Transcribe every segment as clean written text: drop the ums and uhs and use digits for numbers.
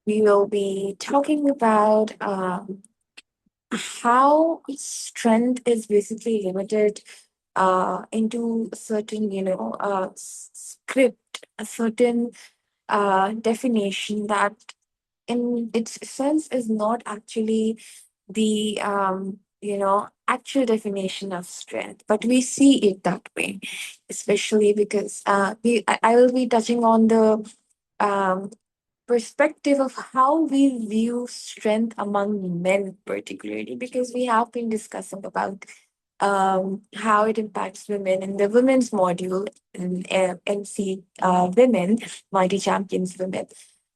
We will be talking about how strength is basically limited into a certain, script, a certain definition that, in its sense, is not actually the actual definition of strength, but we see it that way, especially because I will be touching on the um, perspective of how we view strength among men, particularly because we have been discussing about how it impacts women in the women's module in MC Women, Mighty Champions Women.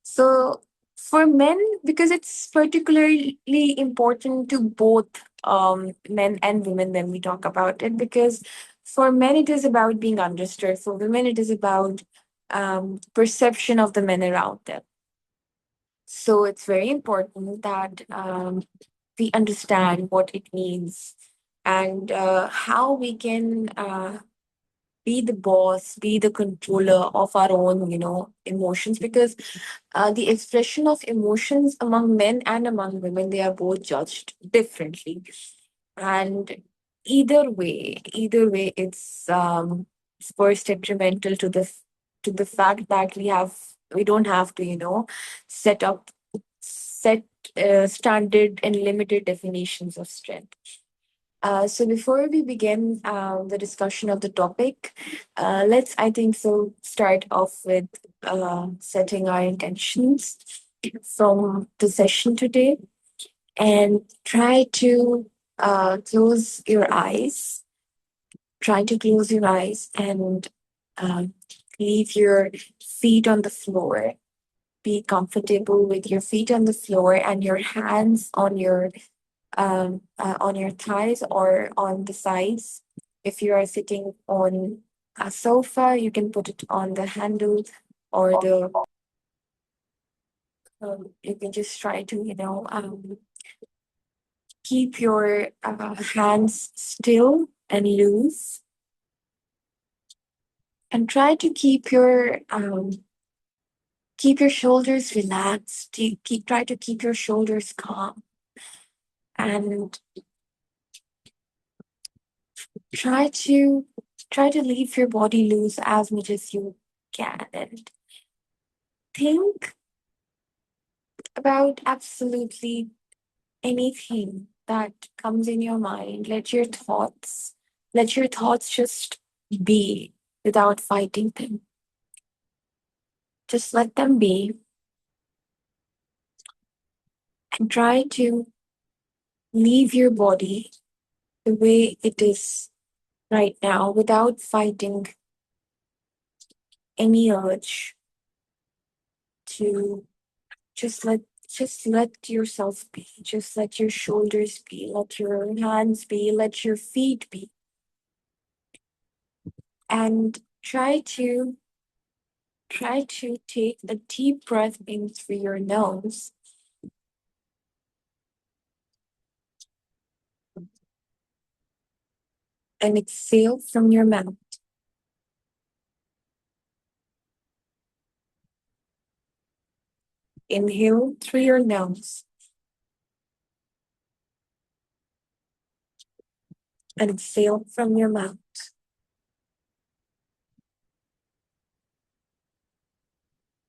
So, for men, because it's particularly important to both men and women when we talk about it, because for men, it is about being understood. For women, it is about perception of the men around them. So it's very important that we understand what it means and how we can be the boss, be the controller of our own, emotions. Because the expression of emotions among men and among women, they are both judged differently. And either way, it's first detrimental to the fact that we don't have to, set up set standard and limited definitions of strength. So before we begin the discussion of the topic, let's, I think so, start off with setting our intentions from the session today, and try to close your eyes. Try to close your eyes and um, leave your feet on the floor. Be comfortable with your feet on the floor and your hands on your thighs or on the sides. If you are sitting on a sofa, you can put it on the handle or the. You can just try to keep your hands still and loose, and try to keep your shoulders relaxed. Try to keep your shoulders calm, and try to leave your body loose as much as you can, and think about absolutely anything that comes in your mind. Let your thoughts just be without fighting them. Just let them be, and try to leave your body the way it is right now without fighting any urge to just let yourself be. Just let your shoulders be. Let your hands be. Let your feet be. And try to take a deep breath in through your nose and exhale from your mouth. Inhale through your nose and exhale from your mouth.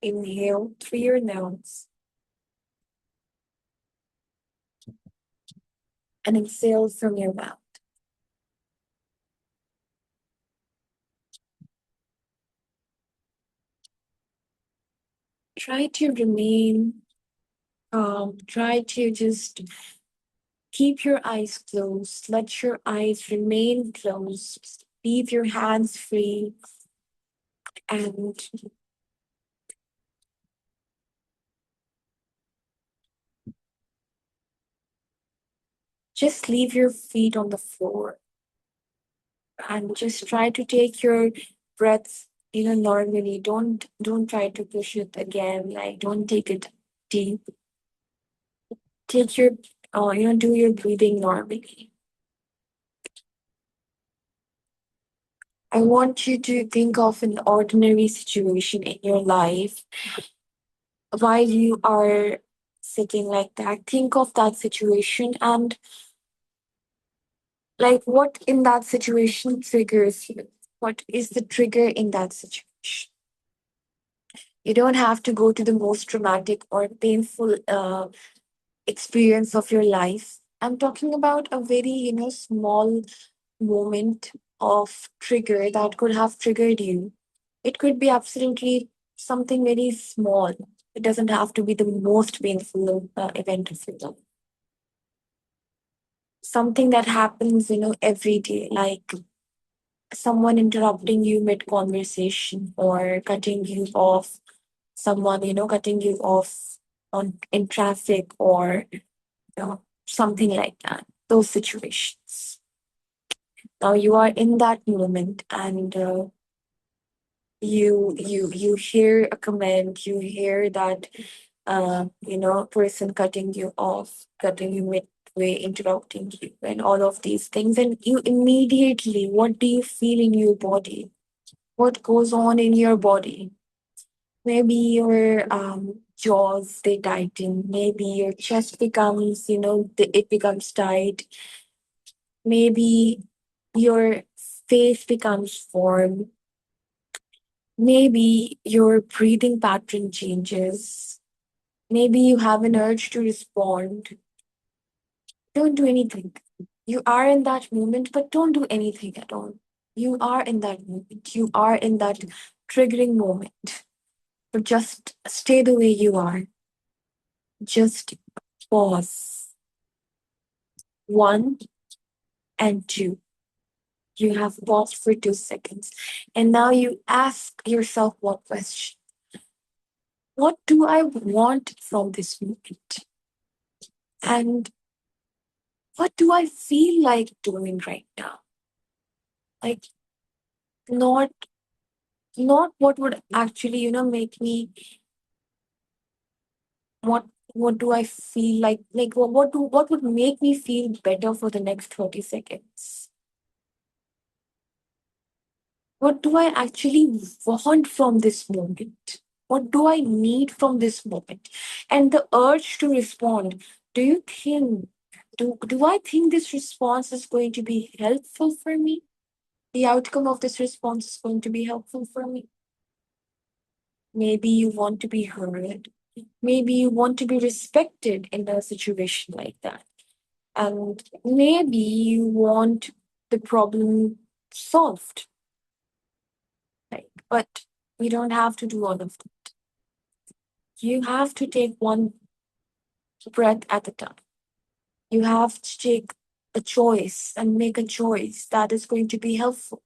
Inhale through your nose and exhale from your mouth. Try to remain calm. Try to just keep your eyes closed. Let your eyes remain closed. Leave your hands free and just leave your feet on the floor, and just try to take your breaths, normally. Don't try to push it again. Like, don't take it deep. Take your do your breathing normally. I want you to think of an ordinary situation in your life while you are sitting like that, think of that situation and like what in that situation triggers you. What is the trigger in that situation? You don't have to go to the most traumatic or painful experience of your life. I'm talking about a very, small moment of trigger that could have triggered you. It could be absolutely something very small. It doesn't have to be the most painful event of your life. Something that happens, every day, like someone interrupting you mid conversation or cutting you off, someone, cutting you off on in traffic or something like that. Those situations. Now you are in that moment and you hear a comment, you hear that person cutting you off, cutting you midway, interrupting you, and all of these things, and you immediately, what do you feel in your body? What goes on in your body? Maybe your jaws they tighten. Maybe your chest becomes, it becomes tight. Maybe your face becomes warm. Maybe your breathing pattern changes. Maybe you have an urge to respond. Don't do anything. You are in that moment, but don't do anything at all. You are in that moment. You are in that triggering moment. But just stay the way you are. Just pause. One and two. You have paused for 2 seconds. And now you ask yourself one question. What do I want from this moment? And what do I feel like doing right now? Like not not what would actually, make me what what do I feel like what would make me feel better for the next 30 seconds? What do I actually want from this moment? What do I need from this moment? And the urge to respond, do you think do I think this response is going to be helpful for me? The outcome of this response is going to be helpful for me. Maybe you want to be heard. Maybe you want to be respected in a situation like that. And maybe you want the problem solved. Right? But you don't have to do all of that. You have to take one breath at a time. You have to take a choice and make a choice that is going to be helpful.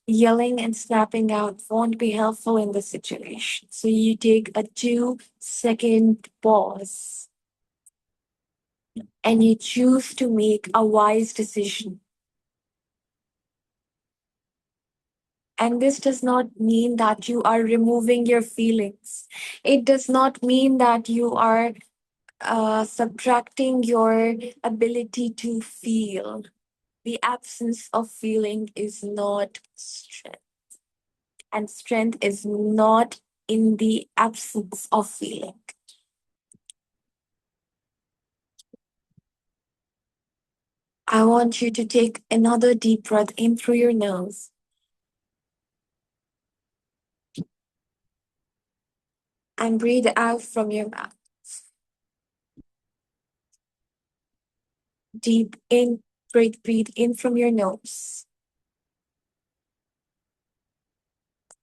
Yelling and snapping out won't be helpful in the situation. So you take a 2-second pause and you choose to make a wise decision. And this does not mean that you are removing your feelings. It does not mean that you are subtracting your ability to feel. The absence of feeling is not strength. And strength is not in the absence of feeling. I want you to take another deep breath in through your nose and breathe out from your mouth. Deep in, breathe in from your nose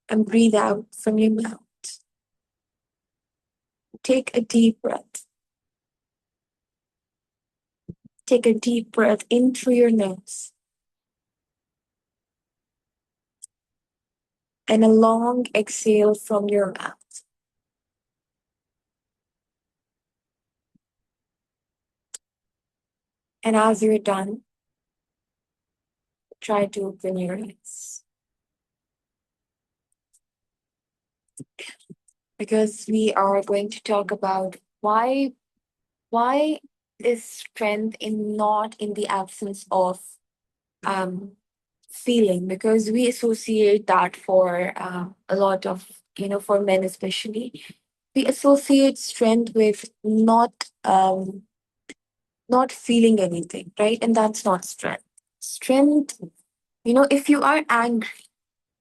and breathe out from your mouth. Take a deep breath. Take a deep breath in through your nose and a long exhale from your mouth. And as you're done, try to open your eyes. Because we are going to talk about why is strength in not in the absence of um, feeling, because we associate that for a lot of for men especially, We associate strength with not feeling anything, right? And that's not strength. Strength, if you are angry,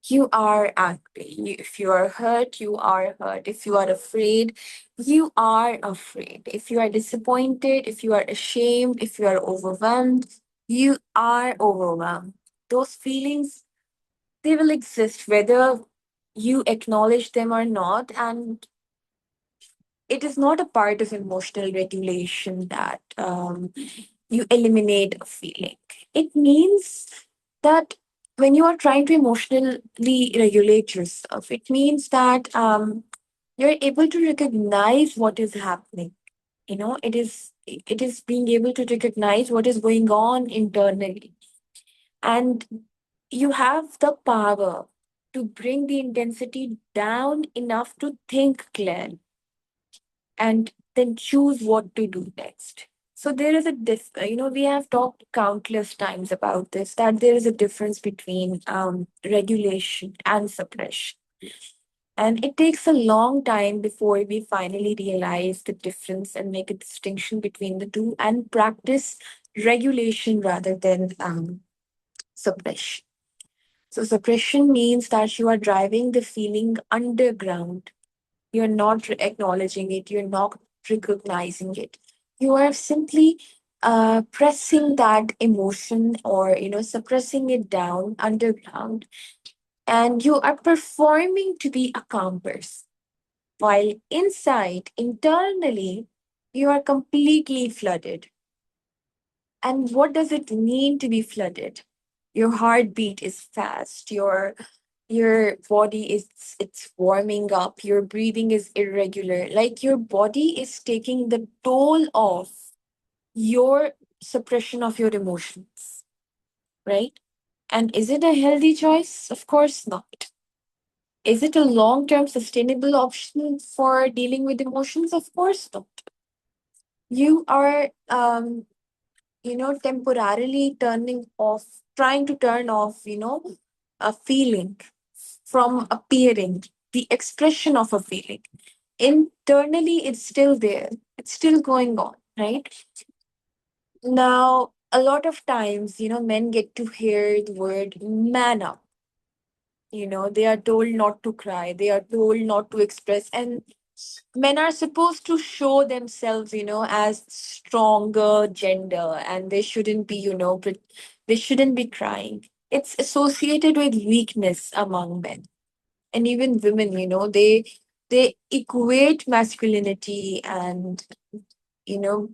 you are angry. If you are hurt, you are hurt. If you are afraid, you are afraid. If you are disappointed, if you are ashamed, if you are overwhelmed, you are overwhelmed. Those feelings, they will exist whether you acknowledge them or not. And it is not a part of emotional regulation that you eliminate a feeling. It means that when you are trying to emotionally regulate yourself, it means that you're able to recognize what is happening. It is being able to recognize what is going on internally, and you have the power to bring the intensity down enough to think clearly and then choose what to do next. So there is we have talked countless times about this, that there is a difference between regulation and suppression. And it takes a long time before we finally realize the difference and make a distinction between the two and practice regulation rather than suppression. So suppression means that you are driving the feeling underground. You're not acknowledging it, you're not recognizing it. You are simply pressing that emotion, or suppressing it down underground, and you are performing to be a calm person, while inside, internally, you are completely flooded. And what does it mean to be flooded? Your heartbeat is fast, your body is, it's warming up, your breathing is irregular, like your body is taking the toll of your suppression of your emotions, right? And is it a healthy choice? Of course not. Is it a long term sustainable option for dealing with emotions? Of course not. You are temporarily trying to turn off, a feeling from appearing, the expression of a feeling. Internally, it's still there, it's still going on, right? Now, a lot of times, men get to hear the word man up. They are told not to cry, they are told not to express, and men are supposed to show themselves, as stronger gender, and they shouldn't be, they shouldn't be crying. It's associated with weakness among men. And even women, they equate masculinity and, you know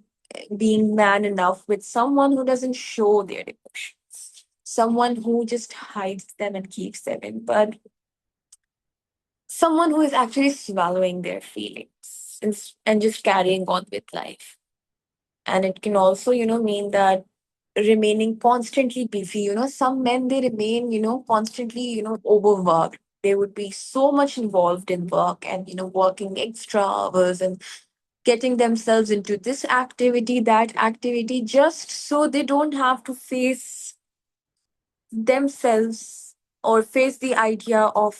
being man enough with someone who doesn't show their emotions, someone who just hides them and keeps them in, but someone who is actually swallowing their feelings and just carrying on with life. And it can also, mean that remaining constantly busy. Some men, they remain, constantly, overworked. They would be so much involved in work and, working extra hours and getting themselves into this activity, that activity, just so they don't have to face themselves or face the idea of,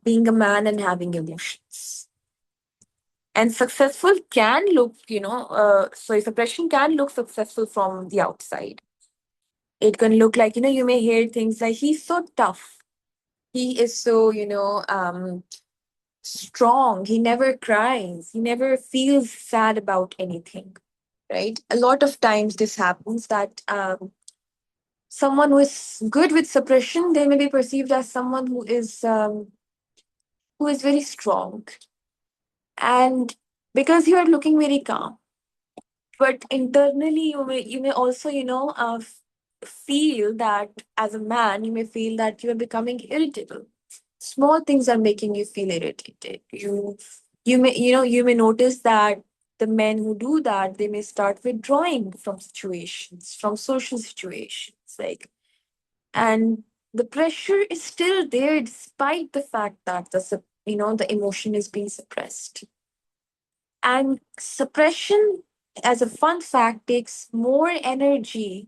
being a man and having emotions. And successful can look, suppression can look successful from the outside. It can look like, you may hear things like, he's so tough. He is so, strong. He never cries. He never feels sad about anything, right? A lot of times this happens that someone who is good with suppression, they may be perceived as someone who is very strong. And because you are looking very calm, but internally you may also feel that as a man you may feel that you are becoming irritable. Small things are making you feel irritated. You may notice that the men who do that, they may start withdrawing from situations, from social situations, like, and the pressure is still there despite the fact that the emotion is being suppressed. And suppression, as a fun fact, takes more energy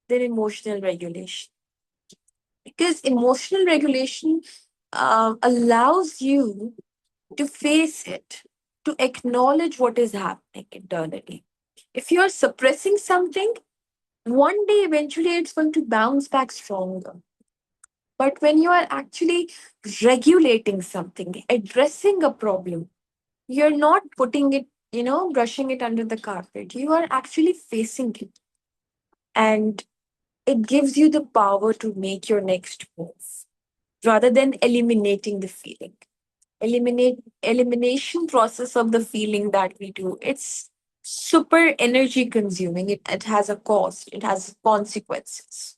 than emotional regulation. Because emotional regulation allows you to face it, to acknowledge what is happening internally. If you're suppressing something, one day eventually it's going to bounce back stronger. But when you are actually regulating something, addressing a problem, you're not putting it, brushing it under the carpet. You are actually facing it. And it gives you the power to make your next move rather than eliminating the feeling. Elimination process of the feeling that we do, it's super energy consuming. It has a cost, it has consequences.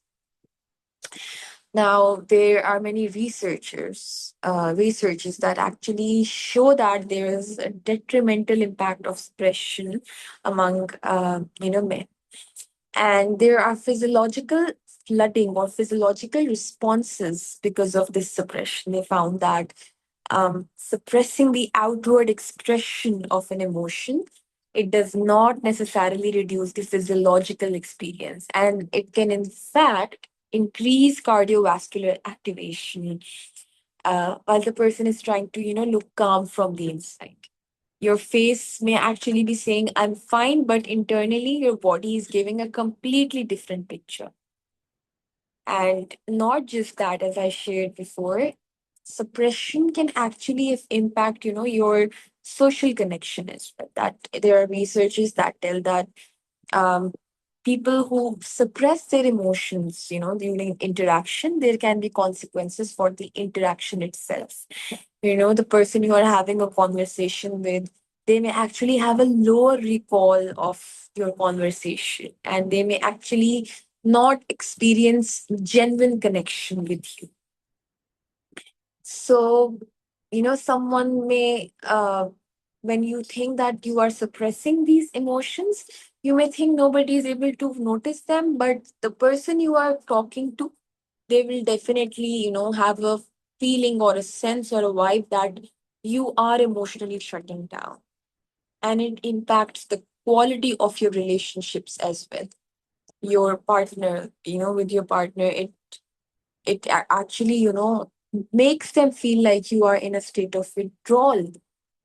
Now, there are many researches that actually show that there is a detrimental impact of suppression among, men. And there are physiological flooding or physiological responses because of this suppression. They found that suppressing the outward expression of an emotion, it does not necessarily reduce the physiological experience. And it can, in fact, increase cardiovascular activation while the person is trying to, look calm from the inside. Your face may actually be saying, I'm fine, but internally your body is giving a completely different picture. And not just that, as I shared before, suppression can actually impact, your social connection as well. That there are researches that tell that um, people who suppress their emotions, during interaction, there can be consequences for the interaction itself. The person you are having a conversation with, they may actually have a lower recall of your conversation, and they may actually not experience genuine connection with you. So, someone may, when you think that you are suppressing these emotions, you may think nobody is able to notice them, but the person you are talking to, they will definitely, have a feeling or a sense or a vibe that you are emotionally shutting down. And it impacts the quality of your relationships as well. Your partner, with your partner, it actually, makes them feel like you are in a state of withdrawal,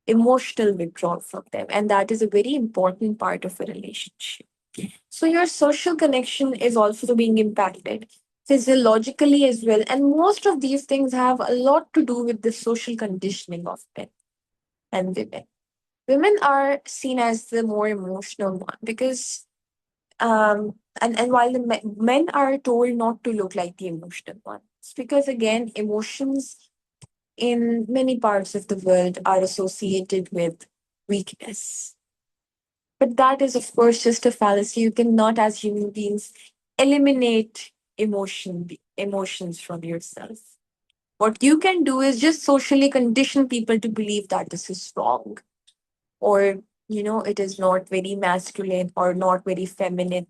emotional withdrawal from them. And that is a very important part of a relationship. So your social connection is also being impacted physiologically as well. And most of these things have a lot to do with the social conditioning of men and women. Women are seen as the more emotional one because and while the men are told not to look like the emotional one. It's because again, emotions in many parts of the world are associated with weakness. But that is, of course, just a fallacy. You cannot, as human beings, eliminate emotions from yourself. What you can do is just socially condition people to believe that this is wrong, or it is not very masculine or not very feminine.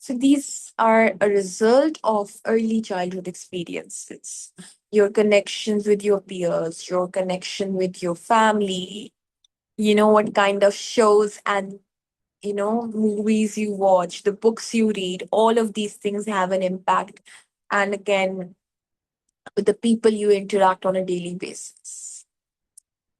So these are a result of early childhood experiences, your connections with your peers, your connection with your family, what kind of shows and movies you watch, the books you read, all of these things have an impact. And again, with the people you interact on a daily basis.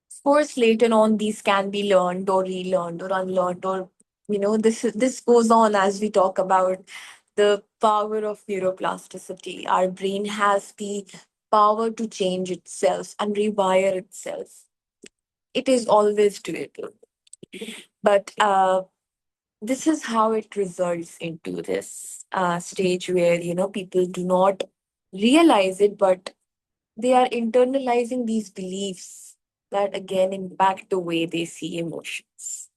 Of course, later on, these can be learned or relearned or unlearned, or this goes on as we talk about the power of neuroplasticity. Our brain has the power to change itself and rewire itself. It is always doable. But this is how it results into this stage where people do not realize it, but they are internalizing these beliefs that again impact the way they see emotions,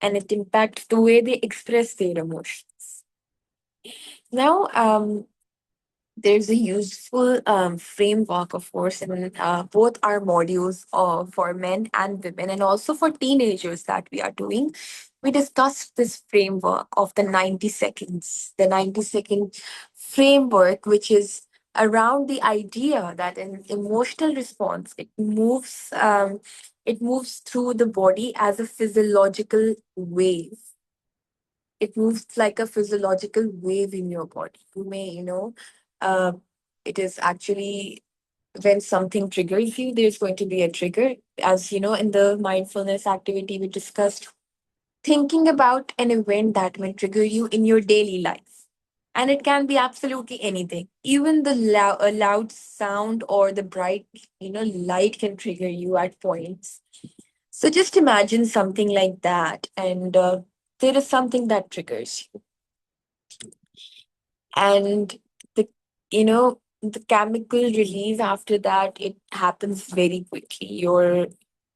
and it impacts the way they express their emotions. Now, there's a useful framework, of course, in both our modules for men and women, and also for teenagers that we are doing. We discussed this framework of the 90-second framework, which is around the idea that an emotional response, it moves through the body as a physiological wave. It moves like a physiological wave in your body. You may, uh, it is actually when something triggers you, there's going to be a trigger. As you know, in the mindfulness activity, we discussed thinking about an event that may trigger you in your daily life. And it can be absolutely anything. Even the a loud sound or the bright, light can trigger you at points. So just imagine something like that, and there is something that triggers you, and the the chemical release after that, it happens very quickly.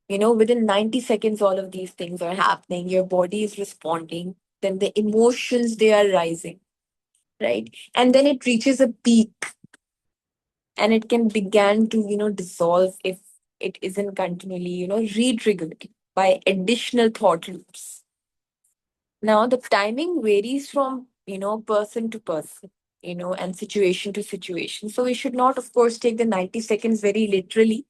Within 90 seconds, all of these things are happening. Your body is responding. Then the emotions, they are rising, right? And then it reaches a peak, and it can begin to, dissolve if it isn't continually, re-triggered by additional thought loops. Now, the timing varies from, person to person, and situation to situation. So we should not, of course, take the 90 seconds very literally.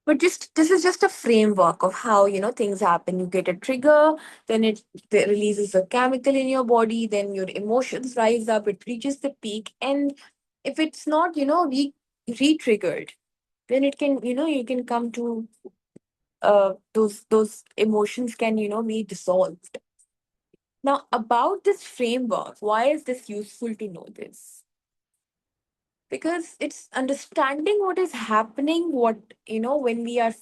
But just this is just a framework of how, things happen. You get a trigger, then it releases a chemical in your body, then your emotions rise up, it reaches the peak. And if it's not, re-triggered, then it can, you can come to those emotions can, be dissolved. Now, about this framework, why is this useful to know this? Because it's understanding what is happening, when we are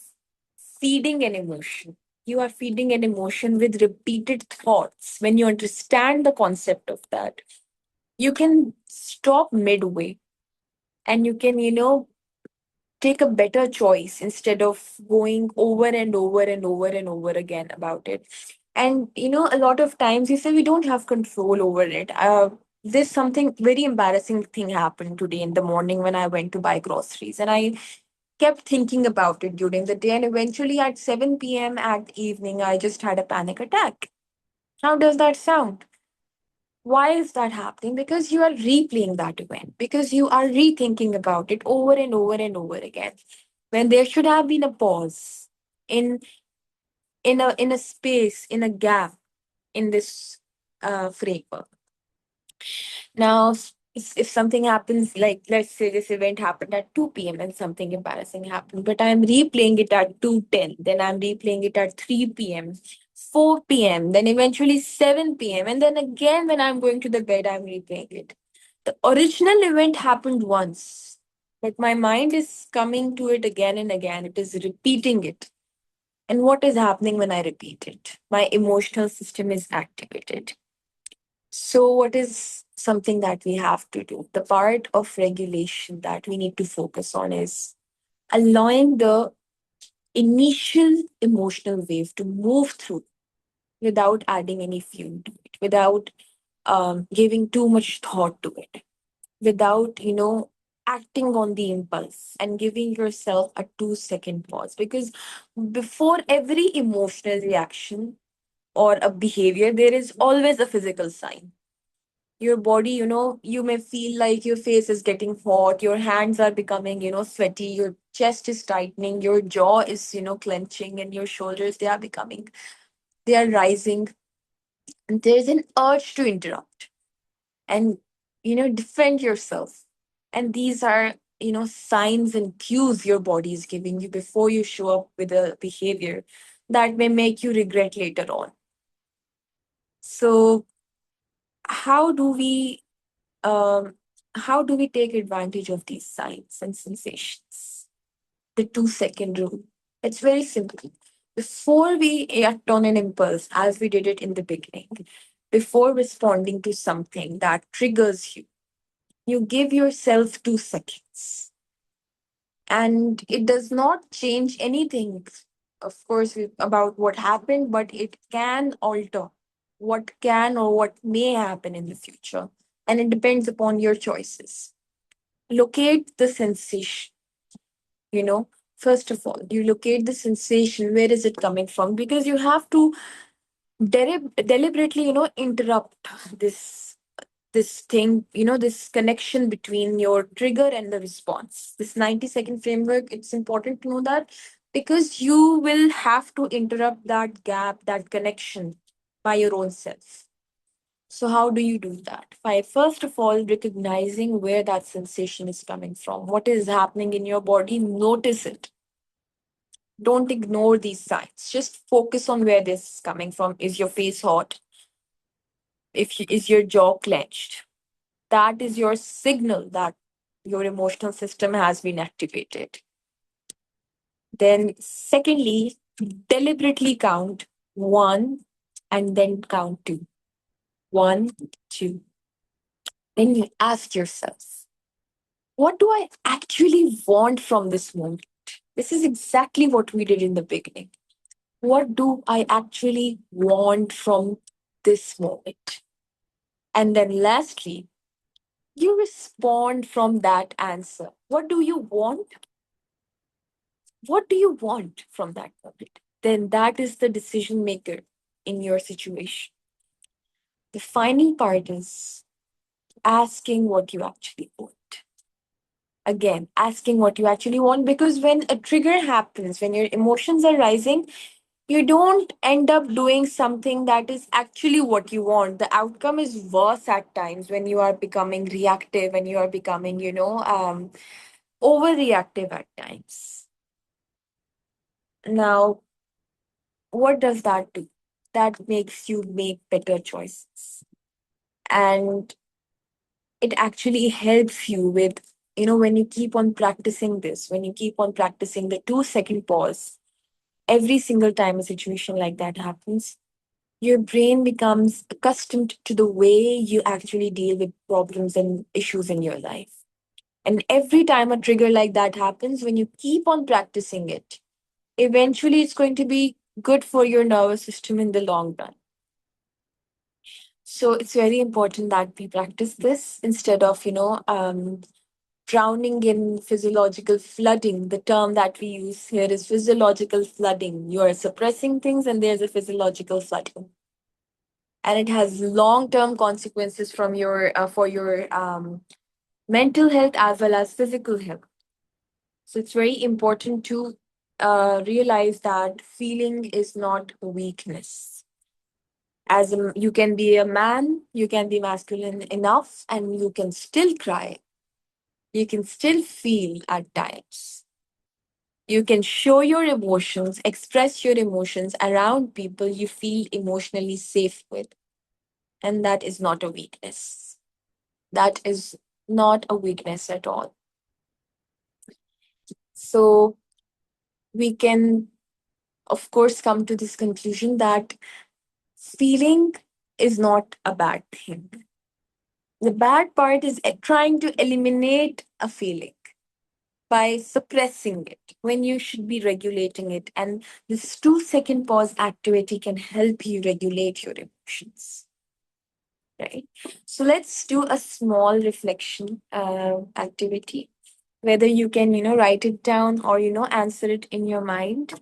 feeding an emotion. You are feeding an emotion with repeated thoughts. When you understand the concept of that, you can stop midway, and you can, take a better choice instead of going over and over and over and over again about it. And a lot of times you say we don't have control over it. There's something very embarrassing thing happened today in the morning when I went to buy groceries, and I kept thinking about it during the day, and eventually at 7 p.m. at evening I just had a panic attack. How does that sound? Why is that happening? Because you are replaying that event, because you are rethinking about it over and over and over again, when there should have been a pause, in in a space, in a gap, in this framework. Now, if something happens, like let's say this event happened at 2 p.m. and something embarrassing happened, but I'm replaying it at 2:10, then I'm replaying it at 3 p.m., 4 p.m., then eventually 7 p.m., and then again when I'm going to the bed, I'm replaying it. The original event happened once, but my mind is coming to it again and again. It is repeating it. And what is happening when I repeat it? My emotional system is activated. So, what is something that we have to do? The part of regulation that we need to focus on is allowing the initial emotional wave to move through without adding any fuel to it, without giving too much thought to it, without, acting on the impulse and giving yourself a 2-second pause. Because before every emotional reaction or a behavior, there is always a physical sign. Your body, you may feel like your face is getting hot, your hands are becoming, sweaty, your chest is tightening, your jaw is, clenching, and your shoulders, they are rising. And there's an urge to interrupt and, defend yourself. And these are, signs and cues your body is giving you before you show up with a behavior that may make you regret later on. So how do we um, how do we take advantage of these signs and sensations? The 2-second rule. It's very simple. Before we act on an impulse, as we did it in the beginning, before responding to something that triggers you, you give yourself 2 seconds. And it does not change anything, of course, about what happened, but it can alter what can or what may happen in the future. And it depends upon your choices. Locate the sensation, you know. First of all, you locate the sensation. Where is it coming from? Because you have to deliberately, interrupt this thing, this connection between your trigger and the response. This 90-second framework, it's important to know that, because you will have to interrupt that gap, that connection by your own self. So, how do you do that? By first of all, recognizing where that sensation is coming from. What is happening in your body? Notice it. Don't ignore these signs. Just focus on where this is coming from. Is your face hot? Is your jaw clenched? That is your signal that your emotional system has been activated. Then, secondly, deliberately count one and then count two. One, two. Then you ask yourself, what do I actually want from this moment? This is exactly what we did in the beginning. What do I actually want from this moment? And then lastly, you respond from that answer. What do you want? What do you want from that moment? Then that is the decision maker in your situation. The final part is asking what you actually want. Again, asking what you actually want, because when a trigger happens, when your emotions are rising, you don't end up doing something that is actually what you want. The outcome is worse at times when you are becoming reactive and you are becoming, overreactive at times. Now, what does that do? That makes you make better choices. And it actually helps you with, when you keep on practicing this, when you keep on practicing the 2 second pause, every single time a situation like that happens, your brain becomes accustomed to the way you actually deal with problems and issues in your life. And every time a trigger like that happens, when you keep on practicing it, eventually it's going to be good for your nervous system in the long run. So it's very important that we practice this instead of, drowning in physiological flooding. The term that we use here is physiological flooding. You are suppressing things and there's a physiological flooding. And it has long-term consequences from your for your mental health as well as physical health. So it's very important to realize that feeling is not weakness. You can be a man, you can be masculine enough, and you can still cry. You can still feel at times. You can show your emotions, express your emotions around people you feel emotionally safe with. And that is not a weakness. That is not a weakness at all. So we can, of course, come to this conclusion that feeling is not a bad thing. The bad part is trying to eliminate a feeling by suppressing it when you should be regulating it. And this 2 second pause activity can help you regulate your emotions. Right. So let's do a small reflection activity. Whether you can, write it down or, answer it in your mind.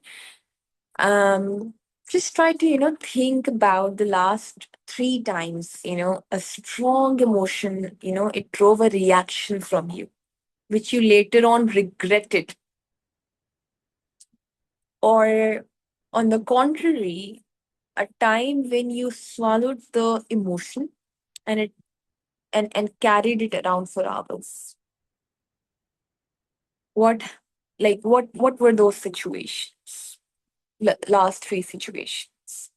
Um, just try to, think about the last 3 times, a strong emotion, it drove a reaction from you, which you later on regretted. Or on the contrary, a time when you swallowed the emotion and and carried it around for hours. What what were those situations? Last 3 situations.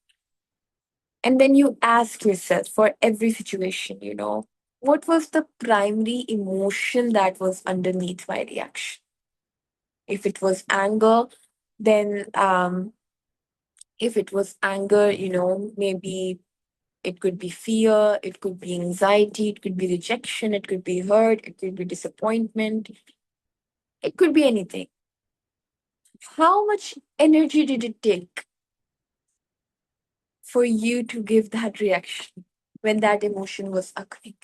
And then you ask yourself for every situation, what was the primary emotion that was underneath my reaction? If it was anger, then if it was anger, maybe it could be fear, it could be anxiety, it could be rejection, it could be hurt, it could be disappointment, it could be anything. How much energy did it take for you to give that reaction when that emotion was occurring?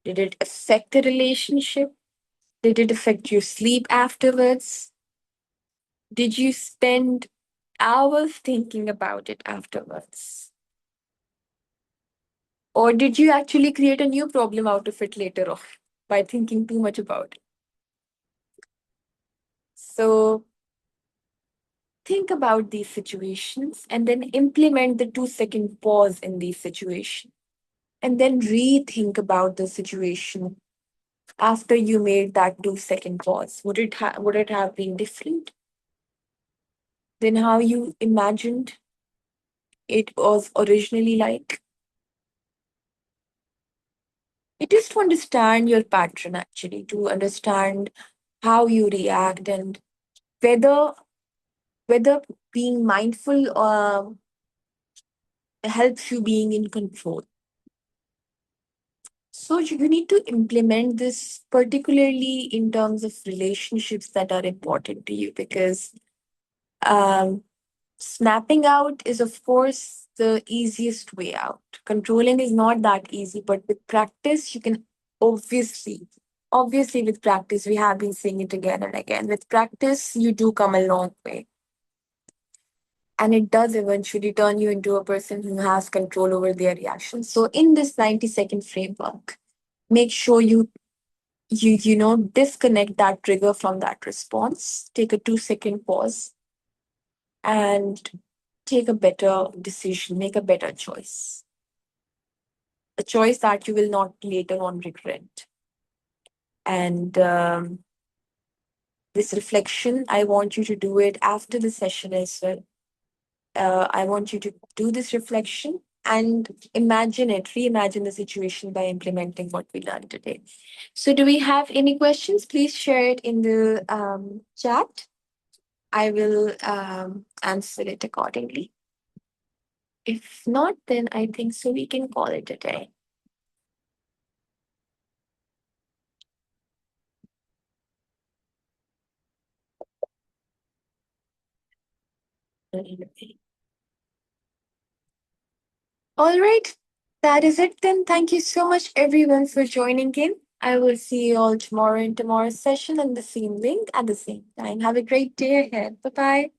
Did it affect the relationship? Did it affect your sleep afterwards? Did you spend hours thinking about it afterwards? Or did you actually create a new problem out of it later on by thinking too much about it? So think about these situations and then implement the 2 second pause in these situations. and then rethink about the situation after you made that 2 second pause. Would it have been different than how you imagined it was originally like? It is to understand your pattern, actually, to understand how you react, and whether whether being mindful helps you being in control. So you need to implement this particularly in terms of relationships that are important to you, because um, snapping out is, of course, the easiest way out. Controlling is not that easy, but with practice, you can obviously, with practice, we have been saying it again and again. With practice, you do come a long way. And it does eventually turn you into a person who has control over their reactions. So, in this 90-second framework, make sure you disconnect that trigger from that response, take a 2 second pause, and take a better decision, make a better choice, a choice that you will not later on regret. And this reflection, I want you to do it after the session as well. I want you to do this reflection and reimagine the situation by implementing what we learned today. So, do we have any questions? Please share it in the chat. I will answer it accordingly. If not, then I think so we can call it a day. All right. That is it then. Thank you so much, everyone, for joining in. I will see you all tomorrow in tomorrow's session on the same link at the same time. Have a great day ahead. Bye bye.